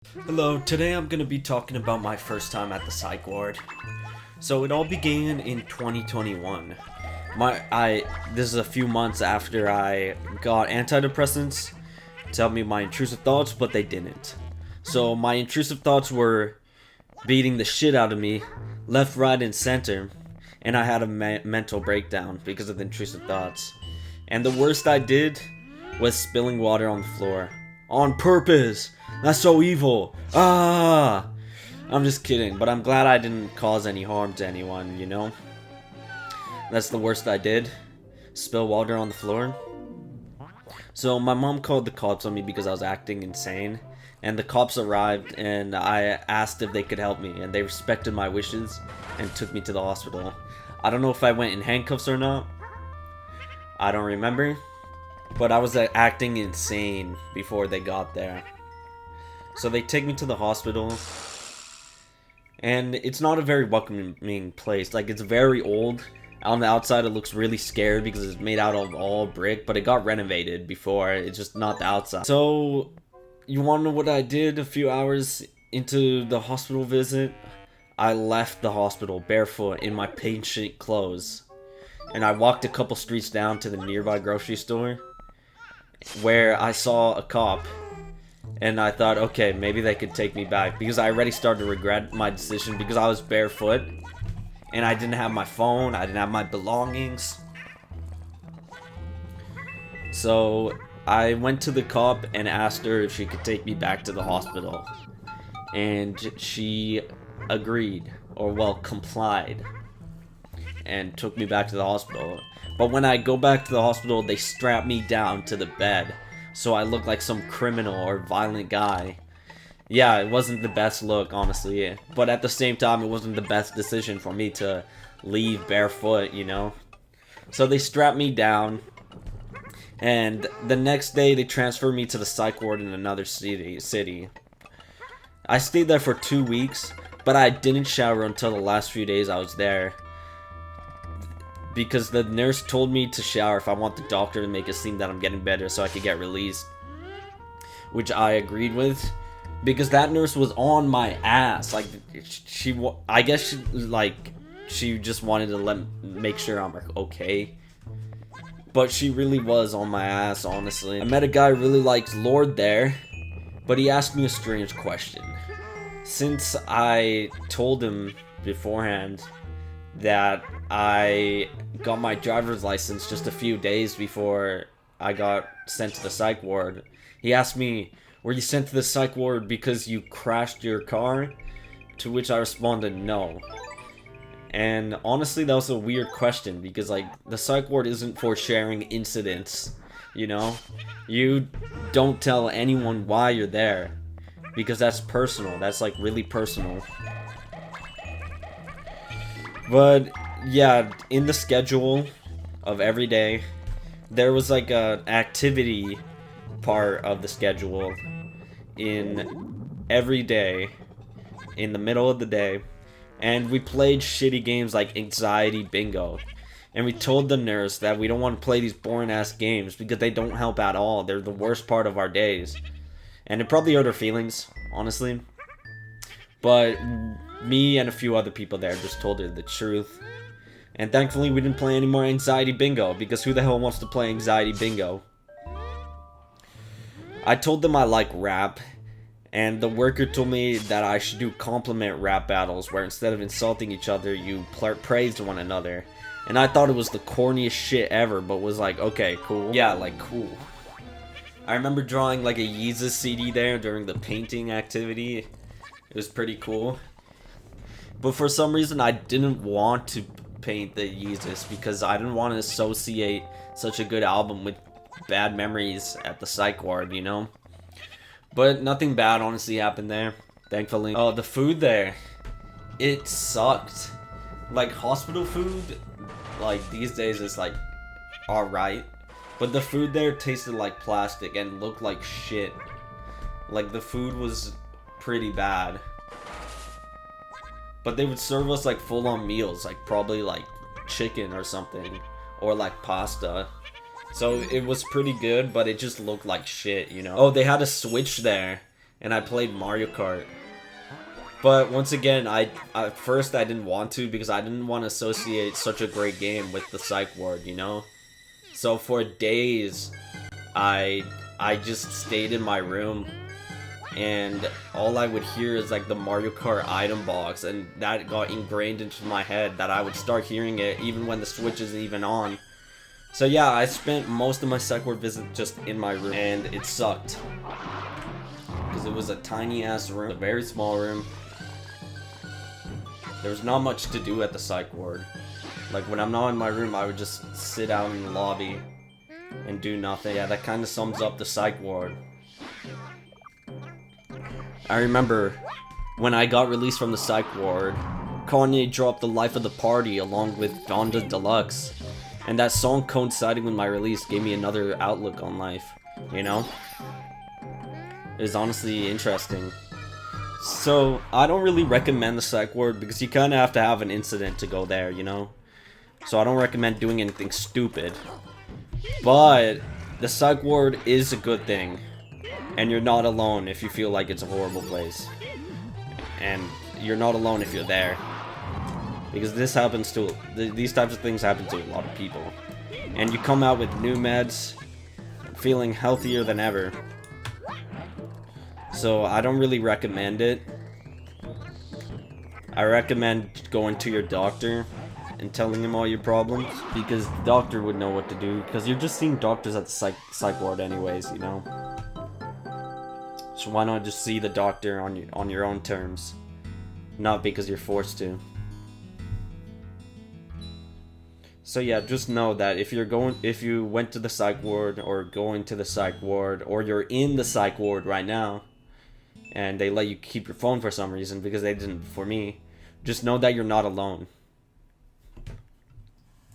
Hello, today I'm gonna be talking about my first time at the psych ward. So it all began in 2021. This is a few months after I got antidepressants to help me with my intrusive thoughts, but they didn't. So my intrusive thoughts were beating the shit out of me, left, right, and center, and I had a mental breakdown because of the intrusive thoughts. And the worst I did was spilling water on the floor. On purpose! That's so evil! Ah! I'm just kidding, but I'm glad I didn't cause any harm to anyone, you know? That's the worst I did. Spill water on the floor. So my mom called the cops on me because I was acting insane. And the cops arrived and I asked if they could help me. And they respected my wishes and took me to the hospital. I don't know if I went in handcuffs or not. I don't remember. But I was acting insane before they got there. So they take me to the hospital. And it's not a very welcoming place. Like, it's very old. On the outside it looks really scary because it's made out of all brick. But it got renovated before. It's just not the outside. So, you want to know what I did a few hours into the hospital visit? I left the hospital barefoot in my patient clothes. And I walked a couple streets down to the nearby grocery store, where I saw a cop, and I thought, okay, maybe they could take me back, because I already started to regret my decision because I was barefoot, and I didn't have my phone, I didn't have my belongings. So I went to the cop and asked her if she could take me back to the hospital, and she agreed, or well, complied, and took me back to the hospital. But when I go back to the hospital, they strap me down to the bed, so I look like some criminal or violent guy. Yeah, it wasn't the best look, honestly, but at the same time, it wasn't the best decision for me to leave barefoot, you know? So they strapped me down, and the next day, they transferred me to the psych ward in another city. I stayed there for 2 weeks, but I didn't shower until the last few days I was there, because the nurse told me to shower if I want the doctor to make it seem that I'm getting better so I could get released. Which I agreed with, because that nurse was on my ass. Like, I guess she just wanted to make sure I'm okay. But she really was on my ass, honestly. I met a guy who really likes Lord there, but he asked me a strange question. Since I told him beforehand that I got my driver's license just a few days before I got sent to the psych ward, he asked me, were you sent to the psych ward because you crashed your car? To which I responded, no. And honestly, that was a weird question, because like, the psych ward isn't for sharing incidents, you know? You don't tell anyone why you're there, because that's personal. That's like really personal. But yeah, in the schedule of every day, there was like a activity part of the schedule in every day, in the middle of the day, and we played shitty games like anxiety bingo. And we told the nurse that we don't want to play these boring ass games because they don't help at all. They're the worst part of our days. And it probably hurt her feelings, honestly. But me and a few other people there just told her the truth. And thankfully we didn't play any more anxiety bingo, because who the hell wants to play anxiety bingo? I told them I like rap, and the worker told me that I should do compliment rap battles, where instead of insulting each other, you praised one another. And I thought it was the corniest shit ever, but was like, okay, cool. Yeah, like, cool. I remember drawing like a Yeezus CD there during the painting activity. It was pretty cool. But for some reason, I didn't want to paint the Yeezus, because I didn't want to associate such a good album with bad memories at the psych ward, you know? But nothing bad honestly happened there, thankfully. Oh, the food there, it sucked. Like, hospital food, like, these days is like alright, but the food there tasted like plastic and looked like shit. Like, the food was pretty bad. But they would serve us like full-on meals, like probably like chicken or something, or like pasta. So it was pretty good, but it just looked like shit, you know? Oh, they had a switch there and I played Mario Kart. But once again, at first I didn't want to because I didn't want to associate such a great game with the psych ward, you know? So for days, I just stayed in my room, and all I would hear is like the Mario Kart item box, and that got ingrained into my head that I would start hearing it even when the Switch isn't even on. So yeah, I spent most of my psych ward visit just in my room, and it sucked. Because it was a tiny ass room, a very small room. There was not much to do at the psych ward. Like when I'm not in my room, I would just sit out in the lobby and do nothing. Yeah, that kind of sums up the psych ward. I remember when I got released from the psych ward, Kanye dropped The Life of the Party along with Donda Deluxe. And that song coinciding with my release gave me another outlook on life, you know? It was honestly interesting. So, I don't really recommend the psych ward because you kind of have to have an incident to go there, you know? So I don't recommend doing anything stupid. But the psych ward is a good thing. And you're not alone if you feel like it's a horrible place. And you're not alone if you're there. Because this happens to, these types of things happen to a lot of people. And you come out with new meds, feeling healthier than ever. So I don't really recommend it. I recommend going to your doctor and telling him all your problems, because the doctor would know what to do, because you're just seeing doctors at the psych ward anyways, you know? So why not just see the doctor on your own terms, not because you're forced to. So yeah, just know that if you went to the psych ward, or going to the psych ward, or you're in the psych ward right now, and they let you keep your phone for some reason, because they didn't for me, just know that you're not alone.